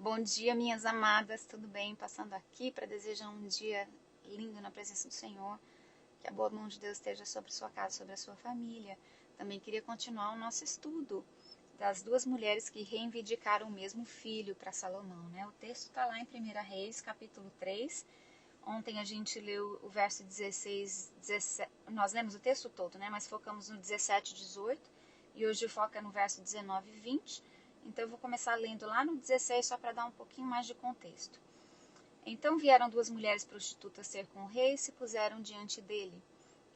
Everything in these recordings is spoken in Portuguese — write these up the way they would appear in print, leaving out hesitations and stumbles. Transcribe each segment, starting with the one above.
Bom dia, minhas amadas, tudo bem? Passando aqui para desejar um dia lindo na presença do Senhor, que a boa mão de Deus esteja sobre sua casa, sobre a sua família. Também queria continuar o nosso estudo das duas mulheres que reivindicaram o mesmo filho para Salomão, né? O texto está lá em 1 Reis, capítulo 3. Ontem a gente leu o verso 16, 17, nós lemos o texto todo, né? Mas focamos no 17 e 18, e hoje o foco é no verso 19 e 20. Então eu vou começar lendo lá no 16 só para dar um pouquinho mais de contexto. Então vieram duas mulheres prostitutas ter com o rei e se puseram diante dele.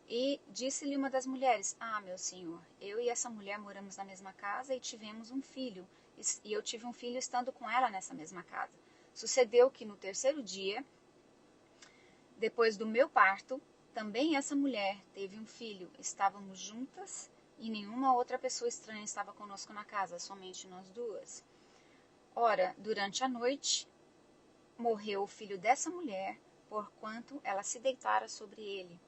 E disse-lhe uma das mulheres: Ah, meu senhor, eu e essa mulher moramos na mesma casa e tivemos um filho, e eu tive um filho estando com ela nessa mesma casa. Sucedeu que no terceiro dia, depois do meu parto, também essa mulher teve um filho. Estávamos juntas e nenhuma outra pessoa estranha estava conosco na casa, somente nós duas. Ora, durante a noite, morreu o filho dessa mulher, porquanto ela se deitara sobre ele.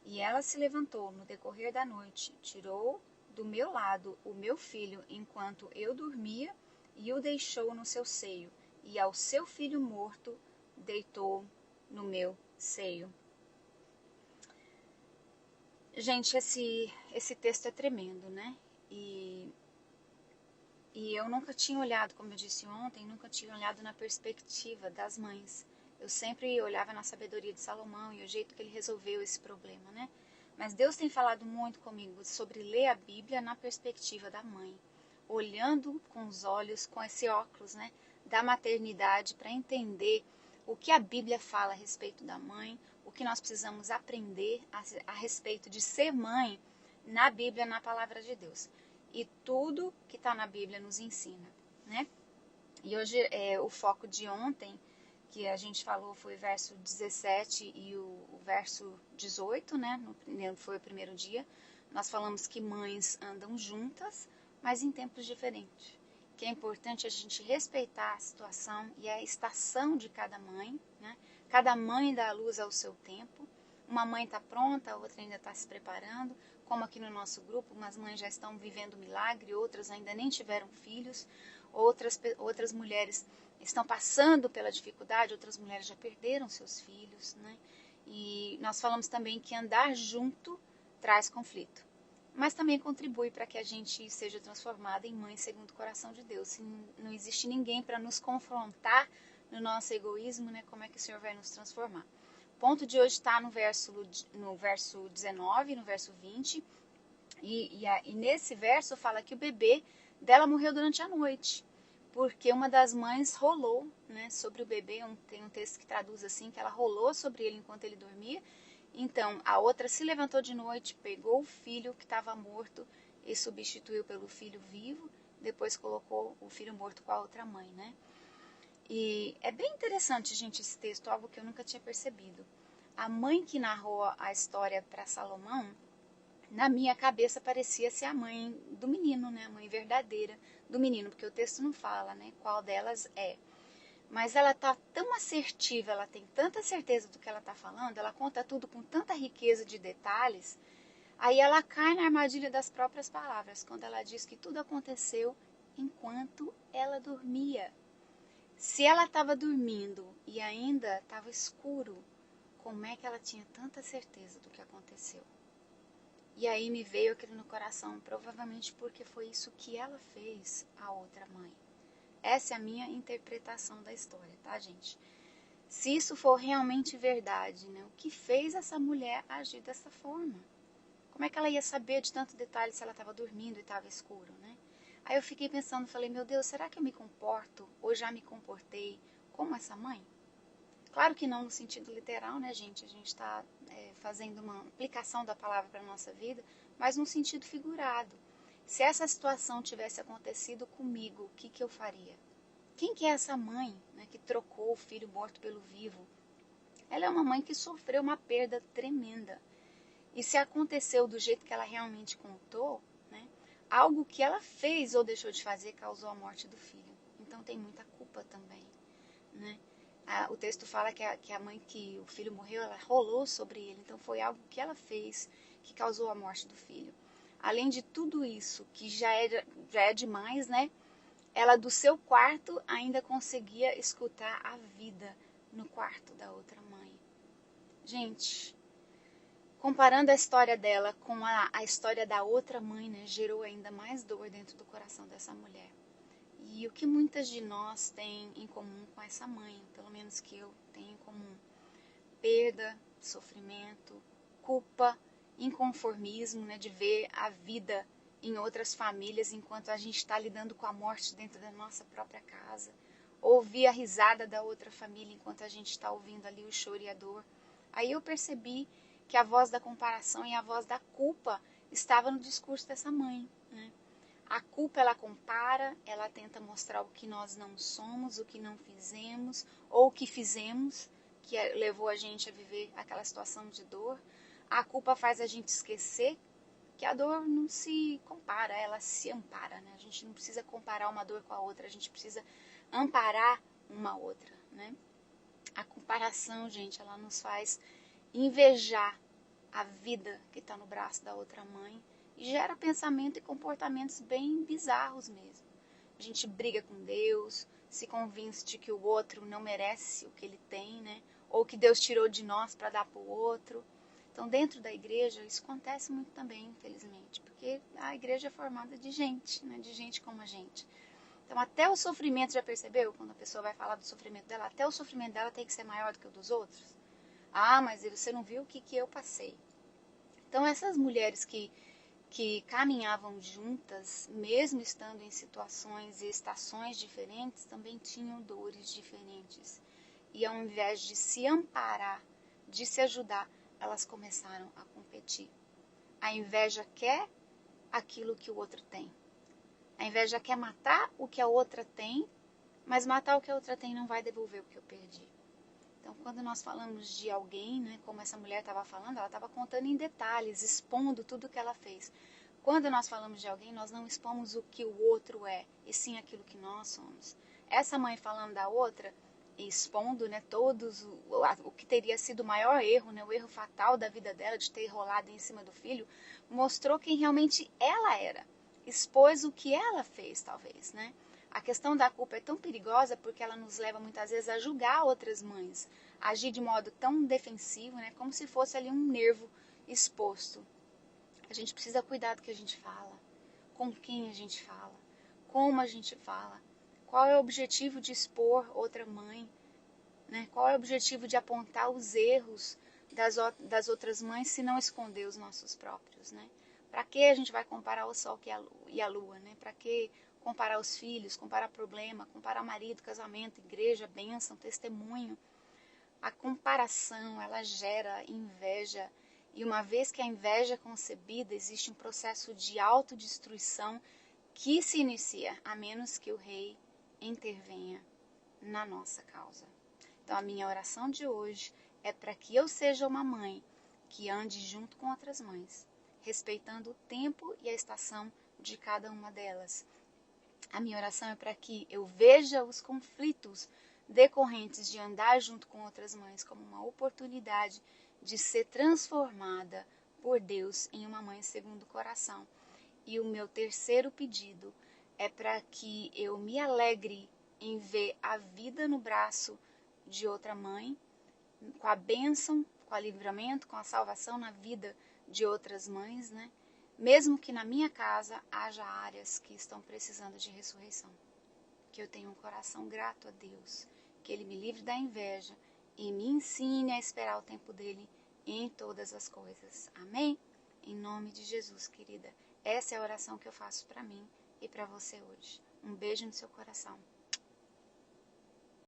E ela se levantou no decorrer da noite, tirou do meu lado o meu filho enquanto eu dormia e o deixou no seu seio, e ao seu filho morto deitou no meu seio. Gente, esse texto é tremendo, né? E eu nunca tinha olhado, como eu disse ontem, nunca tinha olhado na perspectiva das mães. Eu sempre olhava na sabedoria de Salomão e o jeito que ele resolveu esse problema, né? Mas Deus tem falado muito comigo sobre ler a Bíblia na perspectiva da mãe, olhando com os olhos, com esse óculos, né, da maternidade, para entender o que a Bíblia fala a respeito da mãe, o que nós precisamos aprender a respeito de ser mãe na Bíblia, na palavra de Deus. E tudo que está na Bíblia nos ensina, né? E hoje o foco de ontem, que a gente falou, foi o verso 17 e o verso 18, né? Foi o primeiro dia. Nós falamos que mães andam juntas, mas em tempos diferentes. Que é importante a gente respeitar a situação e a estação de cada mãe, né? Cada mãe dá a luz ao seu tempo. Uma mãe está pronta, a outra ainda está se preparando. Como aqui no nosso grupo, umas mães já estão vivendo milagre, outras ainda nem tiveram filhos. Outras mulheres estão passando pela dificuldade, outras mulheres já perderam seus filhos, né? E nós falamos também que andar junto traz conflito, mas também contribui para que a gente seja transformada em mãe segundo o coração de Deus. Se não existe ninguém para nos confrontar no nosso egoísmo, né? Como é que o Senhor vai nos transformar? O ponto de hoje está no verso 19, no verso 20, e nesse verso fala que o bebê dela morreu durante a noite, porque uma das mães rolou, né, sobre o bebê. Tem um texto que traduz assim, que ela rolou sobre ele enquanto ele dormia. Então a outra se levantou de noite, pegou o filho que estava morto e substituiu pelo filho vivo, depois colocou o filho morto com a outra mãe, né? E é bem interessante, gente, esse texto, algo que eu nunca tinha percebido. A mãe que narrou a história para Salomão, na minha cabeça parecia ser a mãe do menino, né? A mãe verdadeira do menino, porque o texto não fala, né, qual delas é. Mas ela tá tão assertiva, ela tem tanta certeza do que ela tá falando, ela conta tudo com tanta riqueza de detalhes, aí ela cai na armadilha das próprias palavras, quando ela diz que tudo aconteceu enquanto ela dormia. Se ela estava dormindo e ainda estava escuro, como é que ela tinha tanta certeza do que aconteceu? E aí me veio aquilo no coração, provavelmente porque foi isso que ela fez à outra mãe. Essa é a minha interpretação da história, tá, gente? Se isso for realmente verdade, né? O que fez essa mulher agir dessa forma? Como é que ela ia saber de tanto detalhe se ela estava dormindo e estava escuro, né? Aí eu fiquei pensando, falei, meu Deus, será que eu me comporto, ou já me comportei, como essa mãe? Claro que não no sentido literal, né, gente? A gente está fazendo uma aplicação da palavra para a nossa vida, mas no sentido figurado. Se essa situação tivesse acontecido comigo, o que eu faria? Quem que é essa mãe, né, que trocou o filho morto pelo vivo? Ela é uma mãe que sofreu uma perda tremenda. E se aconteceu do jeito que ela realmente contou, né, algo que ela fez ou deixou de fazer causou a morte do filho. Então tem muita culpa também, né? O texto fala que a mãe, que o filho morreu, ela rolou sobre ele. Então foi algo que ela fez que causou a morte do filho. Além de tudo isso, que já é demais, né? ela do seu quarto ainda conseguia escutar a vida no quarto da outra mãe. Gente, comparando a história dela com a história da outra mãe, né, gerou ainda mais dor dentro do coração dessa mulher. E o que muitas de nós têm em comum com essa mãe, pelo menos que eu tenho em comum? Perda, sofrimento, culpa, inconformismo, né, de ver a vida em outras famílias enquanto a gente está lidando com a morte dentro da nossa própria casa. Ouvir a risada da outra família enquanto a gente está ouvindo ali o choro e a dor. Aí eu percebi que a voz da comparação e a voz da culpa estava no discurso dessa mãe, né? A culpa, ela compara, ela tenta mostrar o que nós não somos, o que não fizemos, ou o que fizemos, que levou a gente a viver aquela situação de dor. A culpa faz a gente esquecer que a dor não se compara, ela se ampara, né? A gente não precisa comparar uma dor com a outra, a gente precisa amparar uma outra, né? A comparação, gente, ela nos faz invejar a vida que está no braço da outra mãe e gera pensamento e comportamentos bem bizarros mesmo. A gente briga com Deus, se convence de que o outro não merece o que ele tem, né? Ou que Deus tirou de nós para dar para o outro. Então, dentro da igreja, isso acontece muito também, infelizmente, porque a igreja é formada de gente, né? De gente como a gente. Então, até o sofrimento, já percebeu? Quando a pessoa vai falar do sofrimento dela, até o sofrimento dela tem que ser maior do que o dos outros? Ah, mas você não viu o que eu passei. Então, essas mulheres que caminhavam juntas, mesmo estando em situações e estações diferentes, também tinham dores diferentes. E ao invés de se amparar, de se ajudar, elas começaram a competir. A inveja quer aquilo que o outro tem. A inveja quer matar o que a outra tem, mas matar o que a outra tem não vai devolver o que eu perdi. Então, quando nós falamos de alguém, né, como essa mulher estava falando, ela estava contando em detalhes, expondo tudo o que ela fez. Quando nós falamos de alguém, nós não expomos o que o outro é, e sim aquilo que nós somos. Essa mãe falando da outra, expondo, né, o que teria sido o maior erro, né, o erro fatal da vida dela, de ter rolado em cima do filho, mostrou quem realmente ela era. Expôs o que ela fez, talvez, né? A questão da culpa é tão perigosa porque ela nos leva muitas vezes a julgar outras mães, a agir de modo tão defensivo, né, como se fosse ali um nervo exposto. A gente precisa cuidar do que a gente fala, com quem a gente fala, como a gente fala, qual é o objetivo de expor outra mãe, né? Qual é o objetivo de apontar os erros das outras mães se não esconder os nossos próprios, né? Para que a gente vai comparar o sol e a lua, né? Para que comparar os filhos, comparar problema, comparar marido, casamento, igreja, bênção, testemunho? A comparação, ela gera inveja. E uma vez que a inveja é concebida, existe um processo de autodestruição que se inicia, a menos que o rei intervenha na nossa causa. Então, a minha oração de hoje é para que eu seja uma mãe que ande junto com outras mães, respeitando o tempo e a estação de cada uma delas. A minha oração é para que eu veja os conflitos decorrentes de andar junto com outras mães como uma oportunidade de ser transformada por Deus em uma mãe segundo o coração. E o meu terceiro pedido é para que eu me alegre em ver a vida no braço de outra mãe, com a bênção, com o livramento, com a salvação na vida de outras mães, né? Mesmo que na minha casa haja áreas que estão precisando de ressurreição. Que eu tenha um coração grato a Deus, que Ele me livre da inveja e me ensine a esperar o tempo dEle em todas as coisas. Amém? Em nome de Jesus, querida. Essa é a oração que eu faço para mim e para você hoje. Um beijo no seu coração.